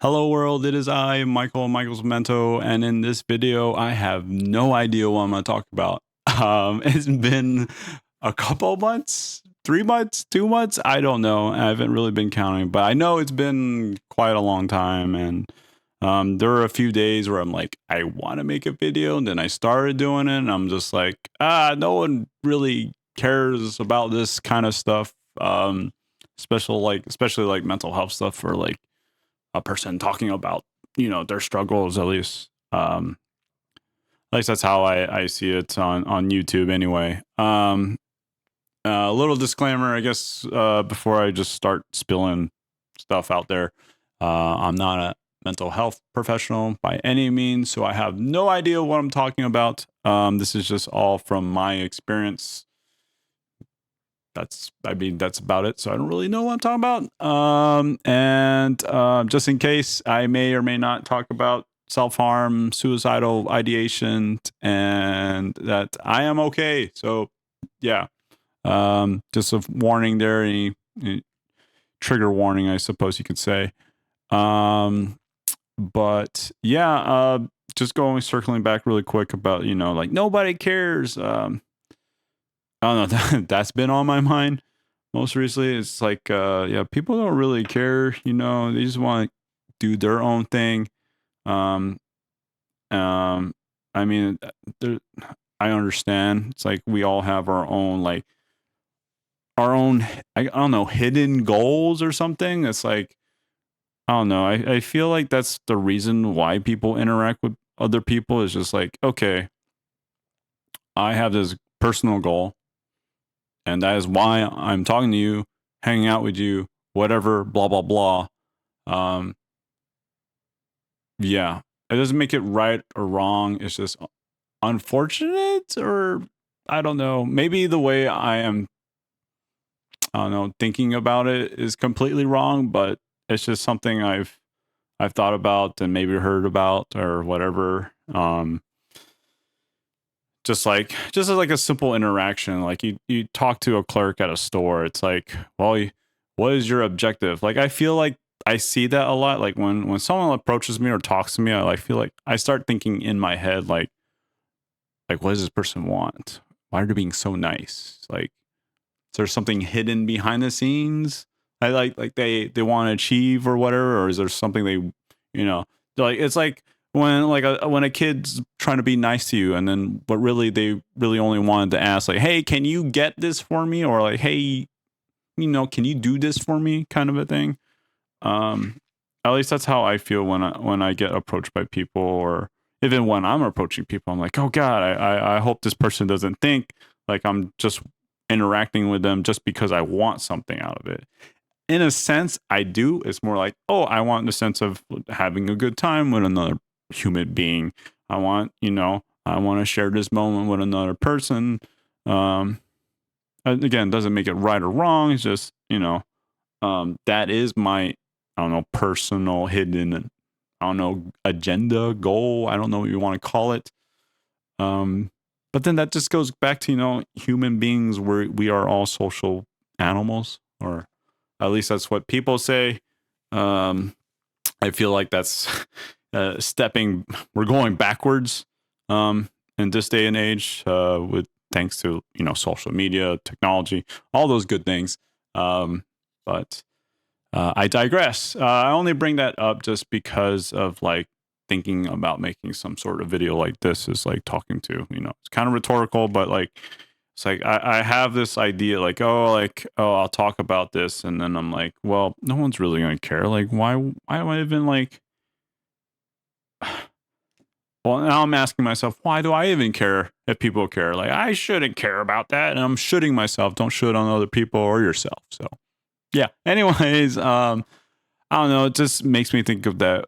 Hello world, it is I, Michael's Memento, and in this video, I have no idea what I'm going to talk about. It's been a couple months, 3 months, 2 months, I don't know. I haven't really been counting, but I know it's been quite a long time, and there are a few days where I'm like, I want to make a video, and then I started doing it, and I'm just like, no one really cares about this kind of stuff. Especially like mental health stuff for like a person talking about their struggles at least that's how I see it on YouTube anyway. A little disclaimer, I guess, before I just start spilling stuff out there. I'm not a mental health professional by any means, so I have no idea what I'm talking about. This is just all from my experience. That's about it. So I don't really know what I'm talking about. And just in case, I may or may not talk about self-harm, suicidal ideation, and that I am okay. So yeah, just a warning there, any trigger warning, I suppose you could say. But yeah, just circling back really quick about, like nobody cares. I don't know. That's been on my mind most recently. It's like, yeah, people don't really care. They just want to do their own thing. Um, um, I mean, there, I understand. It's like we all have our own, like, our own, I don't know, hidden goals or something. It's like, I don't know. I feel like that's the reason why people interact with other people is just like, okay, I have this personal goal and that is why I'm talking to you, hanging out with you, whatever, blah blah blah. Um, yeah, it doesn't make it right or wrong. It's just unfortunate, or I don't know. Maybe the way I don't know, thinking about it is completely wrong, but it's just something I've thought about and maybe heard about or whatever. Just as like a simple interaction, like you talk to a clerk at a store, it's like, well, what is your objective? Like I feel like I see that a lot. Like when someone approaches me or talks to me, I like feel like I start thinking in my head like what does this person want? Why are they being so nice? Like is there something hidden behind the scenes? I like they want to achieve or whatever, or is there something you know like it's like when a kid's trying to be nice to you, and then but really they really only wanted to ask like, hey, can you get this for me, or like, hey, can you do this for me, kind of a thing. Um, at least that's how I feel when I get approached by people, or even when I'm approaching people. I'm like, oh God, I hope this person doesn't think like I'm just interacting with them just because I want something out of it. In a sense, I do. It's more like, oh, I want the sense of having a good time with another human being. I want to share this moment with another person. Um, Again, doesn't make it right or wrong. It's just, that is my, I don't know, personal hidden, I don't know, agenda, goal. I don't know what you want to call it. But then that just goes back to, human beings, we are all social animals, or at least that's what people say. Um, I feel like that's we're going backwards in this day and age with thanks to, social media, technology, all those good things. But I digress. I only bring that up just because of like thinking about making some sort of video like this is like talking to, it's kind of rhetorical, but like it's like I have this idea like, oh, I'll talk about this, and then I'm like, well, no one's really gonna care. Like why am I even like, well, now I'm asking myself, why do I even care if people care? Like I shouldn't care about that, and I'm shooting myself. Don't shoot on other people or yourself. So yeah. Anyways, I don't know. It just makes me think of that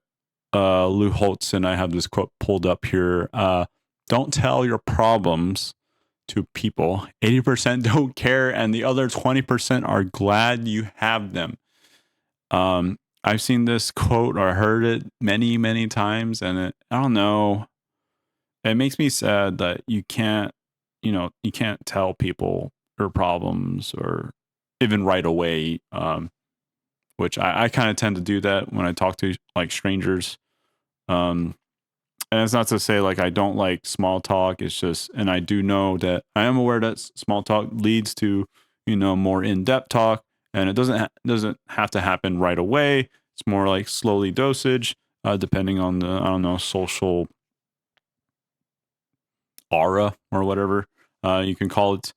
Lou Holtz, and I have this quote pulled up here. Don't tell your problems to people. 80% don't care, and the other 20% are glad you have them. I've seen this quote or heard it many, many times, and I don't know. It makes me sad that you can't tell people your problems or even right away. which I kind of tend to do that when I talk to like strangers. Um, and it's not to say like I don't like small talk. It's just, and I do know that I am aware that small talk leads to, more in depth talk, and it doesn't have to happen right away. It's more like slowly dosage, depending on the, I don't know, social aura or whatever you can call it,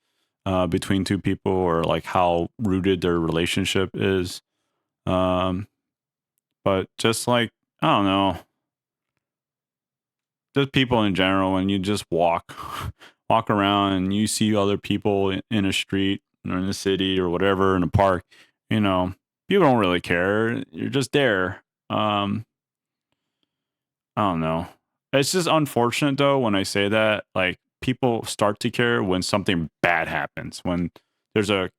between two people, or like how rooted their relationship is. Um, but just like, I don't know, just people in general, when you just walk around and you see other people in a street or in the city or whatever, in a park, people don't really care. You're just there. I don't know. It's just unfortunate though when I say that, like, people start to care when something bad happens, when there's a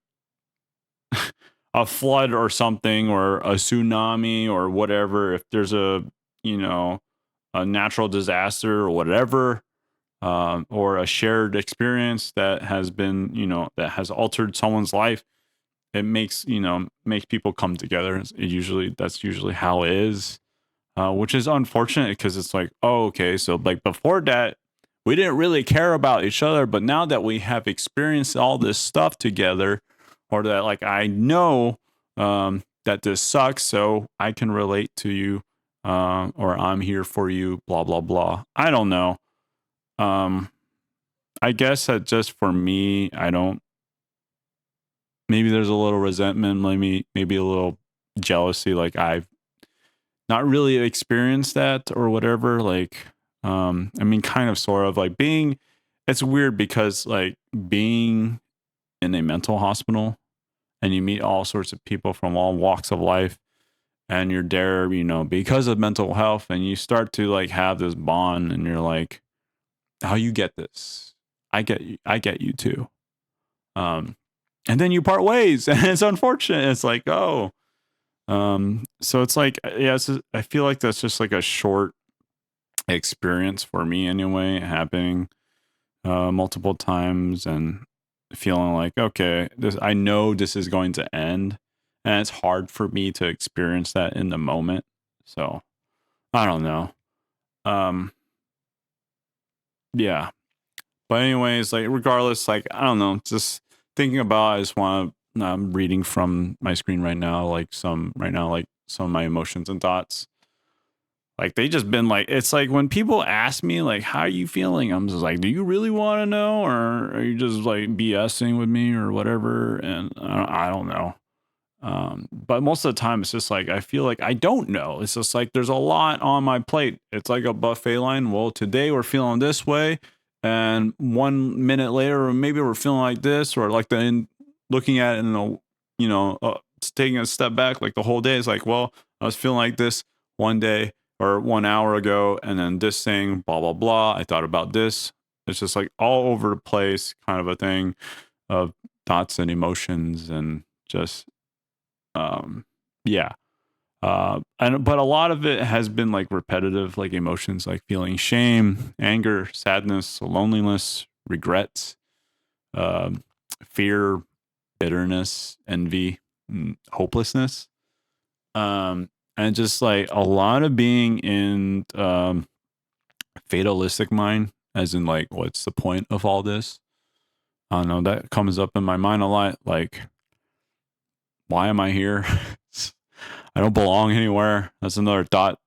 flood or something, or a tsunami or whatever. If there's you know a natural disaster or whatever, or a shared experience that has been, that has altered someone's life, it makes people come together. That's usually how it is, which is unfortunate, because it's like, oh, okay, so like before that, we didn't really care about each other, but now that we have experienced all this stuff together, or that, like, I know that this sucks, so I can relate to you, or I'm here for you, blah blah blah. I don't know. Um, I guess that just for me, I don't. Maybe there's a little resentment, maybe a little jealousy. Like, I've not really experienced that or whatever. Like, I mean, kind of, sort of, like being. It's weird because, like, being in a mental hospital, and you meet all sorts of people from all walks of life, and you're there, because of mental health, and you start to like have this bond, and you're like, how you get this? I get you too. Um, and then you part ways, and it's unfortunate. It's like, oh, so it's like, yeah, I feel like that's just like a short experience for me anyway, happening multiple times, and feeling like, okay, I know this is going to end, and it's hard for me to experience that in the moment. So I don't know. Um, yeah. But anyways, like, regardless, like, I don't know, just thinking about, I just want to, I'm reading from my screen right now, like some of my emotions and thoughts. Like, they just been like, it's like when people ask me like, how are you feeling? I'm just like, do you really want to know, or are you just like BSing with me or whatever? And I don't know. But most of the time, it's just like, I feel like I don't know. It's just like there's a lot on my plate. It's like a buffet line. Well, today we're feeling this way, and 1 minute later, maybe we're feeling like this, or like looking at it in a, taking a step back, like the whole day is like, well, I was feeling like this one day or 1 hour ago, and then this thing, blah blah blah. I thought about this. It's just like all over the place, kind of a thing of thoughts and emotions, and just yeah. And but a lot of it has been like repetitive, like emotions, like feeling shame, anger, sadness, loneliness, regrets, um, fear, bitterness, envy, hopelessness. And just like a lot of being in fatalistic mind, as in, like, what's the point of all this? I don't know. That comes up in my mind a lot. Like, why am I here? I don't belong anywhere. That's another thought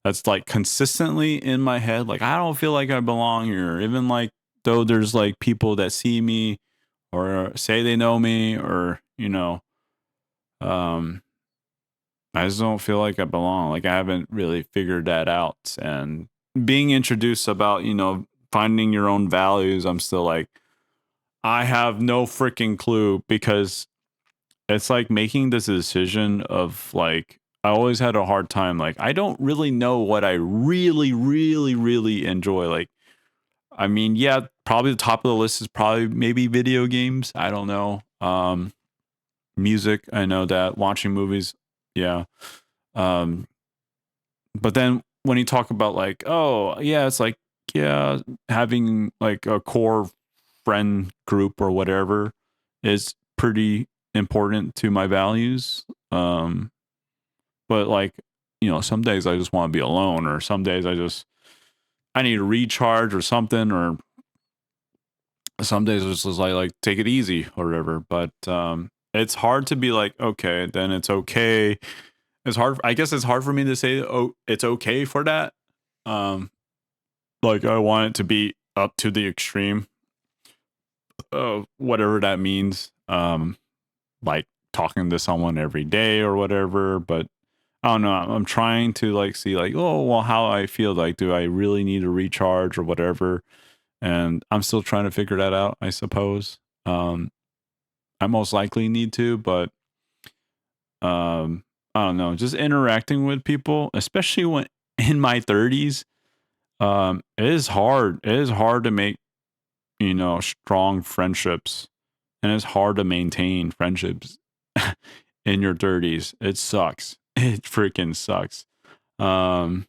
that's like consistently in my head. Like, I don't feel like I belong here. Even like, though there's like people that see me or say they know me, or, um, I just don't feel like I belong. Like, I haven't really figured that out. And being introduced about, finding your own values, I'm still like, I have no freaking clue, because it's like making this decision of like, I always had a hard time. Like, I don't really know what I really, really, really enjoy. Like, I mean, yeah, probably the top of the list is probably maybe video games. I don't know. Music, I know that. Watching movies, yeah. Um, but then when you talk about like, oh yeah, it's like, yeah, having like a core friend group or whatever is pretty important to my values. But like, some days I just want to be alone, or some days I need to recharge or something, or some days it's just like take it easy or whatever. But it's hard to be like, okay, then it's okay. It's hard. I guess it's hard for me to say, oh, it's okay for that. Um, like I want it to be up to the extreme of whatever that means. Like talking to someone every day or whatever. But I don't know. I'm trying to like see like, oh well, how I feel. Like, do I really need to recharge or whatever? And I'm still trying to figure that out, I suppose. I most likely need to, but I don't know. Just interacting with people, especially when in my 30s, it is hard. It is hard to make, strong friendships, and it's hard to maintain friendships in your 30s. It sucks. It freaking sucks. Um,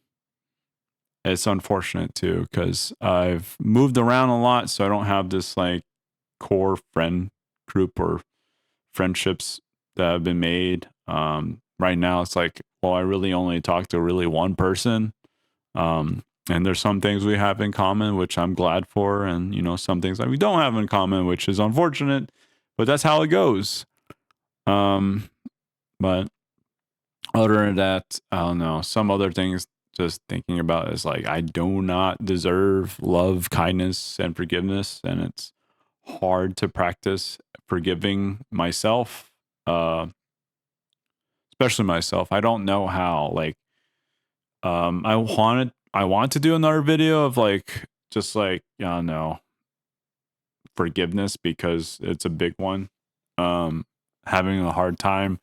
it's unfortunate too because I've moved around a lot, so I don't have this like core friend group or friendships that have been made. Right now, it's like, well, I really only talk to really one person. And there's some things we have in common, which I'm glad for, and some things that we don't have in common, which is unfortunate, but that's how it goes. Um, but other than that, I don't know. Some other things just thinking about is like I do not deserve love, kindness, and forgiveness, and it's hard to practice forgiving myself, especially myself. I don't know how. Like, I want to do another video of like just like I don't know, forgiveness because it's a big one. Having a hard time,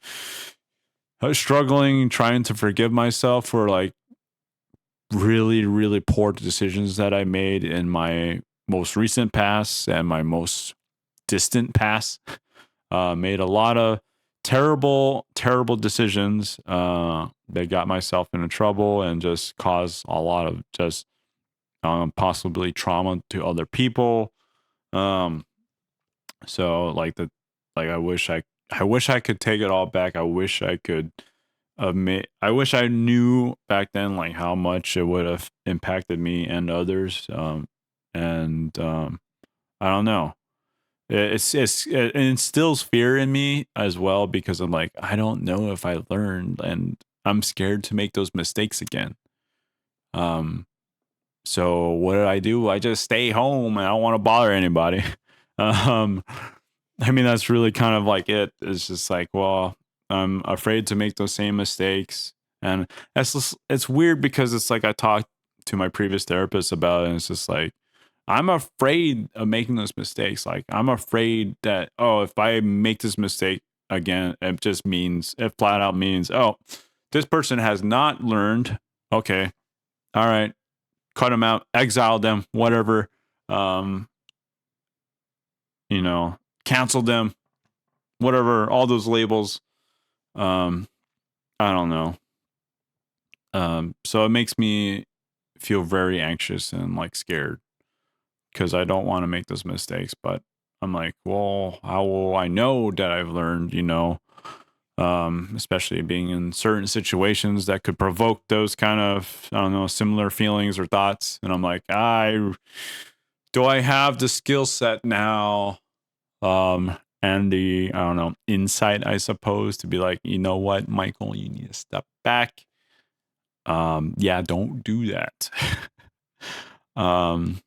struggling, trying to forgive myself for like really, really poor decisions that I made in my most recent past and my most distant past. Made a lot of terrible, terrible decisions that got myself into trouble and just caused a lot of just possibly trauma to other people. Um, so like I wish I could take it all back. I wish I could admit. I wish I knew back then like how much it would have impacted me and others. And I don't know. It instills fear in me as well because I'm like I don't know if I learned, and I'm scared to make those mistakes again. Um, so what did I do? I just stay home and I don't want to bother anybody. um, I mean that's really kind of like it. It's just like well, I'm afraid to make those same mistakes, and it's weird because it's like I talked to my previous therapist about it, and it's just like I'm afraid of making those mistakes. Like I'm afraid that if I make this mistake again, it flat out means this person has not learned. Okay, all right, cut them out, exile them, whatever. Um, cancel them, whatever. All those labels. Um, I don't know. So it makes me feel very anxious and like scared because I don't want to make those mistakes. But I'm like, well, how will I know that I've learned, especially being in certain situations that could provoke those kind of, I don't know, similar feelings or thoughts. And I'm like, do I have the skill set now? And the, I don't know, insight, I suppose, to be like, you know what, Michael, you need to step back. Yeah, don't do that. um,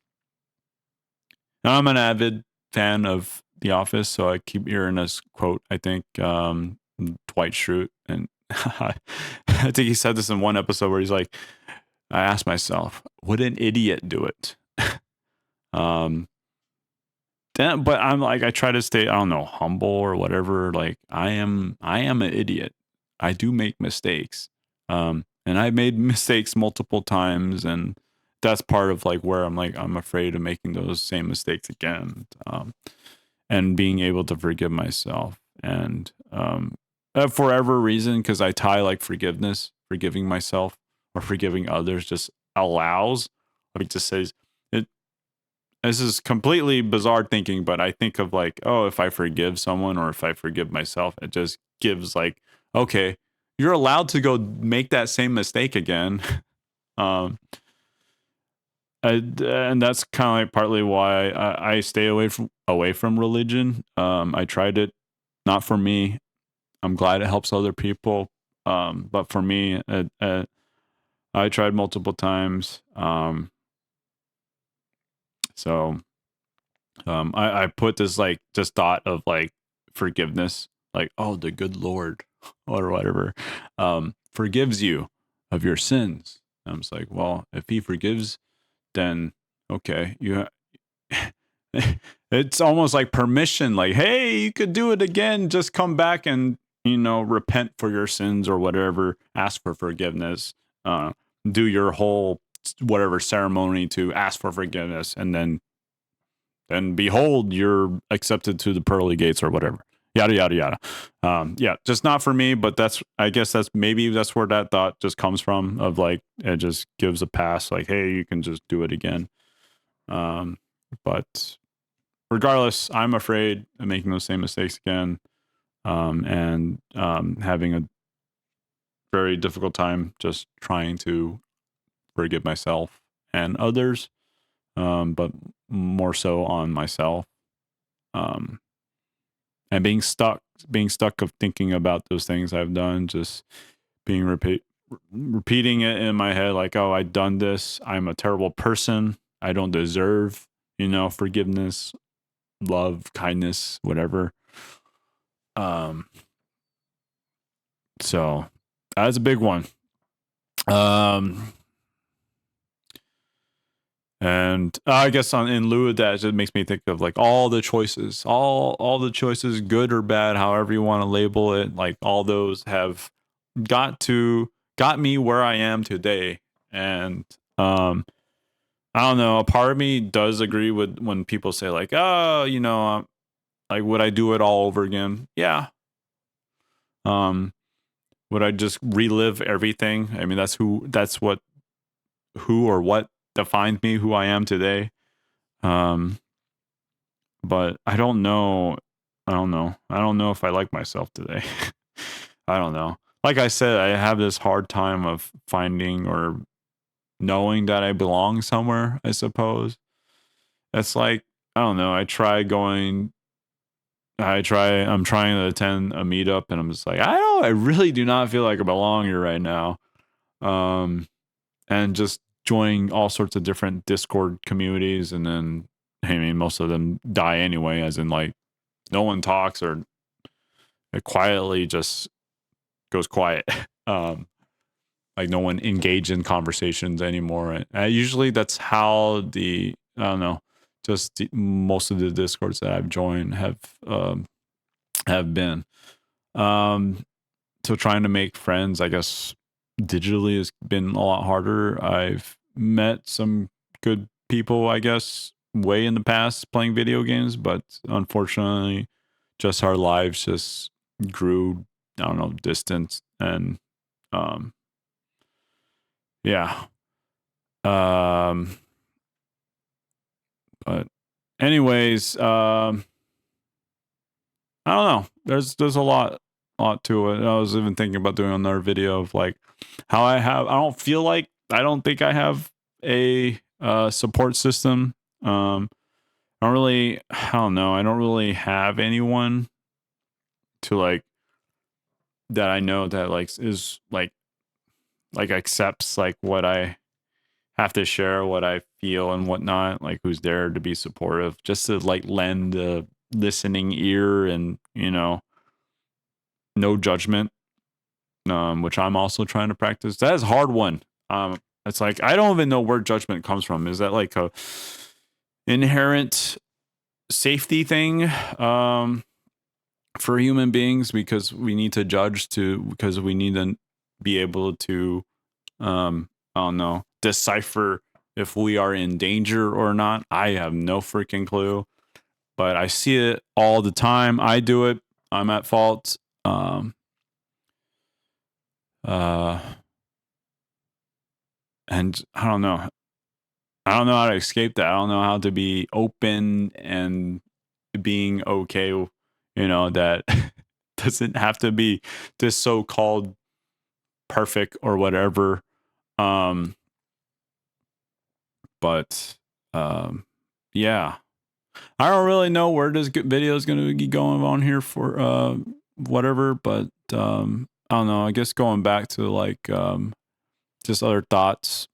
I'm an avid fan of The Office, so I keep hearing this quote. I think Dwight Schrute, and I think he said this in one episode where he's like, "I asked myself, would an idiot do it?" um, but I'm like, I try to stay, I don't know, humble or whatever. Like, I am an idiot. I do make mistakes, and I made mistakes multiple times, and that's part of like where I'm like I'm afraid of making those same mistakes again, and being able to forgive myself and for whatever reason because I tie like forgiving myself or forgiving others just allows like just says it. This is completely bizarre thinking, but I think of like, oh, if I forgive someone or if I forgive myself, it just gives like, okay, you're allowed to go make that same mistake again. um and that's kind of like partly why I stay away from religion. I tried it, not for me. I'm glad it helps other people. But for me, I tried multiple times. So I put this thought of like forgiveness, like, oh, the good Lord or whatever, forgives you of your sins. I'm just like, well, if he forgives, then okay, it's almost like permission, like, hey, you could do it again. Just come back and, repent for your sins or whatever, ask for forgiveness, do your whole whatever ceremony to ask for forgiveness, and then behold, you're accepted to the pearly gates or whatever. Yada yada yada. Yeah, just not for me, but I guess that's where that thought just comes from, of like, it just gives a pass, like, hey, you can just do it again. But regardless, I'm afraid of making those same mistakes again, and having a very difficult time just trying to forgive myself and others, but more so on myself, um, and being stuck of thinking about those things I've done, just being repeating it in my head, like, oh, I've done this. I'm a terrible person. I don't deserve, forgiveness, love, kindness, whatever. So that's a big one. And I guess in lieu of that, it just makes me think of like all the choices, all the choices, good or bad, however you want to label it. Like, all those have got me where I am today. And I don't know. A part of me does agree with when people say like, oh, like, would I do it all over again? Yeah. Would I just relive everything? I mean, that's what who or what defines me, who I am today. But I don't know. I don't know. I don't know if I like myself today. I don't know. Like I said, I have this hard time of finding or knowing that I belong somewhere, I suppose. It's like, I don't know. I'm trying to attend a meetup, and I'm just like, I really do not feel like I belong here right now. And just joining all sorts of different Discord communities, and then, I mean, most of them die anyway, as in like no one talks, or it quietly just goes quiet. Like, no one engaged in conversations anymore. And usually that's how I don't know, just most of the Discords that I've joined have been. So trying to make friends, I guess, digitally has been a lot harder. I've met some good people, I guess, way in the past playing video games, but unfortunately, just our lives just grew, I don't know, distant. And um yeah. Um but anyways, I don't know. There's a lot to it. I was even thinking about doing another video of like how I don't think I have a support system. I don't know. I don't really have anyone to like, that I know that like is like accepts like what I have to share, what I feel and whatnot, like who's there to be supportive, just to like lend a listening ear, and no judgment, which I'm also trying to practice. That is a hard one. It's like, I don't even know where judgment comes from. Is that like a inherent safety thing for human beings, because we need to because we need to be able to I don't know, decipher if we are in danger or not? I have no freaking clue, but I see it all the time. I do it. I'm at fault. Uh and I don't know. I don't know how to escape that. I don't know how to be open and being okay, that doesn't have to be this so-called perfect or whatever. Um, but yeah, I don't really know where this video is going to be going on here for whatever, but I don't know. I guess going back to like just other thoughts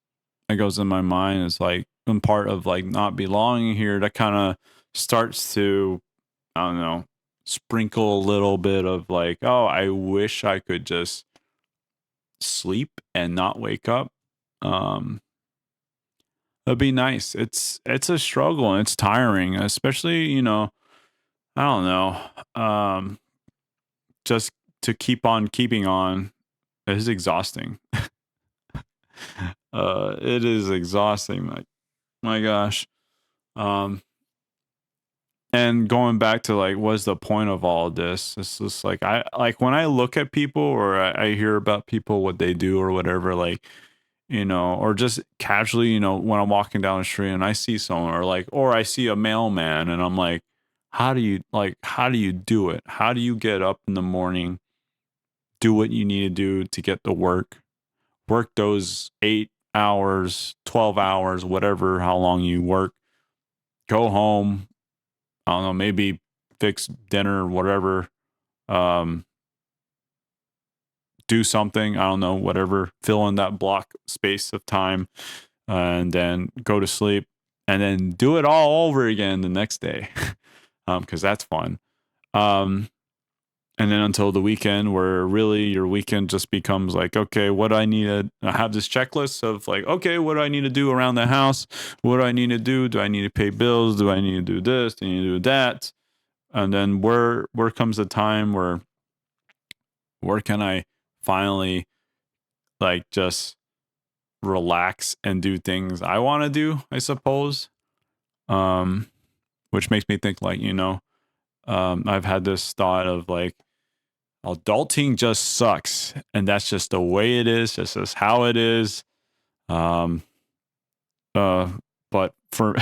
that goes in my mind is like I'm part of like not belonging here. That kind of starts to, I don't know, sprinkle a little bit of like, oh, I wish I could just sleep and not wake up. Um, It'd be nice. It's a struggle and it's tiring, especially, you know, I don't know. Just to keep on keeping on is exhausting. It is exhausting. Like, my gosh. Um, and going back to like, what's the point of all of this? It's just like I like when I look at people or I hear about people what they do or whatever, like, you know, or just casually, you know, when I'm walking down the street and I see someone or like, or I see a mailman and I'm like, how do you do it? How do you get up in the morning, do what you need to do to get to work those 8 hours, 12 hours, whatever, how long you work, go home, I don't know, maybe fix dinner or whatever, um, do something, I don't know, whatever, fill in that block space of time, and then go to sleep, and then do it all over again the next day, because that's fun. Um, and then until the weekend, where really your weekend just becomes like, okay, what do I need to I have this checklist of like, okay, what do I need to do around the house? What do I need to do? Do I need to pay bills? Do I need to do this? Do I need to do that? And then where comes the time where can I finally like just relax and do things I want to do, I suppose. Um, which makes me think like, you know, I've had this thought of like adulting just sucks and that's just the way it is, just as how it is. Um, uh, but for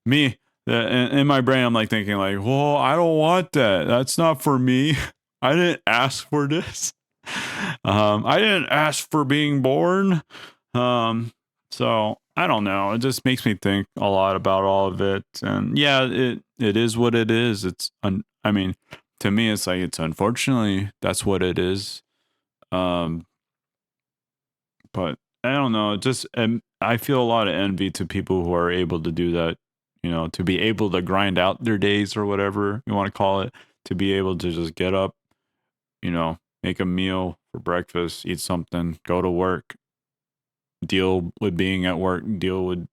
me, in my brain, I'm like thinking like, well, I don't want that. That's not for me. I didn't ask for this. I didn't ask for being born. Um, so I don't know. It just makes me think a lot about all of it. And yeah, it is what it is. I mean, to me, it's like it's unfortunately that's what it is. Um, but I don't know. Just I feel a lot of envy to people who are able to do that. You know, to be able to grind out their days or whatever you want to call it. To be able to just get up, you know, make a meal for breakfast, eat something, go to work, deal with being at work, deal with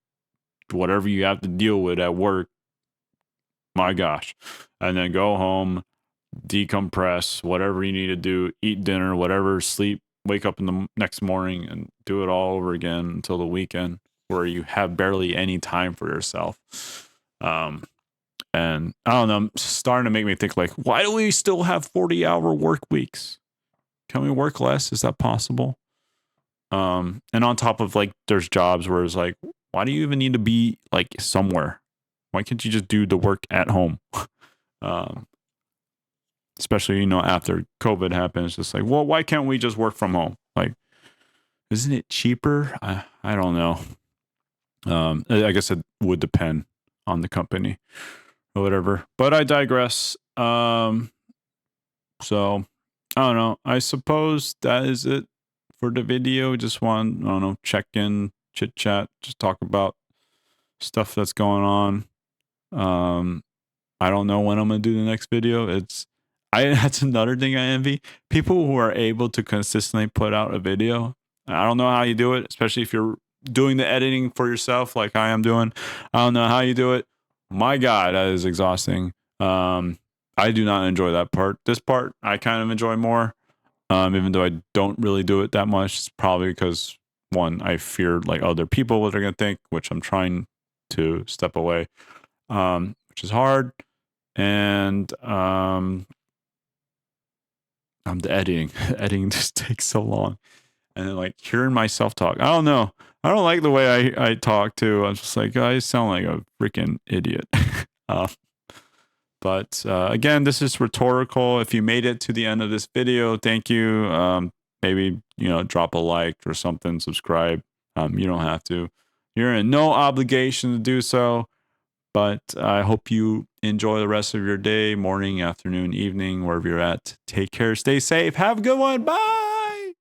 whatever you have to deal with at work. My gosh. And then go home, decompress, whatever you need to do, eat dinner, whatever, sleep, wake up in the next morning and do it all over again until the weekend where you have barely any time for yourself. Um, and I don't know, starting to make me think like, why do we still have 40-hour work weeks? Can we work less? Is that possible? And on top of like, there's jobs where it's like, why do you even need to be like somewhere? Why can't you just do the work at home? um, Especially, you know, after COVID happened, it's just like, well, why can't we just work from home? Like, isn't it cheaper? I don't know. I guess it would depend on the company or whatever. But I digress. So I don't know. I suppose that is it for the video. Just want, I don't know, check in, chit chat, just talk about stuff that's going on. I don't know when I'm gonna do the next video. That's another thing I envy. People who are able to consistently put out a video. I don't know how you do it, especially if you're doing the editing for yourself like I am doing. I don't know how you do it. My God, that is exhausting. I do not enjoy that part. This part I kind of enjoy more. Even though I don't really do it that much. It's probably because one, I fear like other people what they're gonna think, which I'm trying to step away. Which is hard. And the editing. Editing just takes so long. And then like hearing myself talk. I don't know. I don't like the way I talk too. I'm just like, I sound like a freaking idiot. uh, but again, this is rhetorical. If you made it to the end of this video, thank you. maybe, drop a like or something, subscribe. You don't have to. You're in no obligation to do so. But I hope you enjoy the rest of your day, morning, afternoon, evening, wherever you're at. Take care. Stay safe. Have a good one. Bye.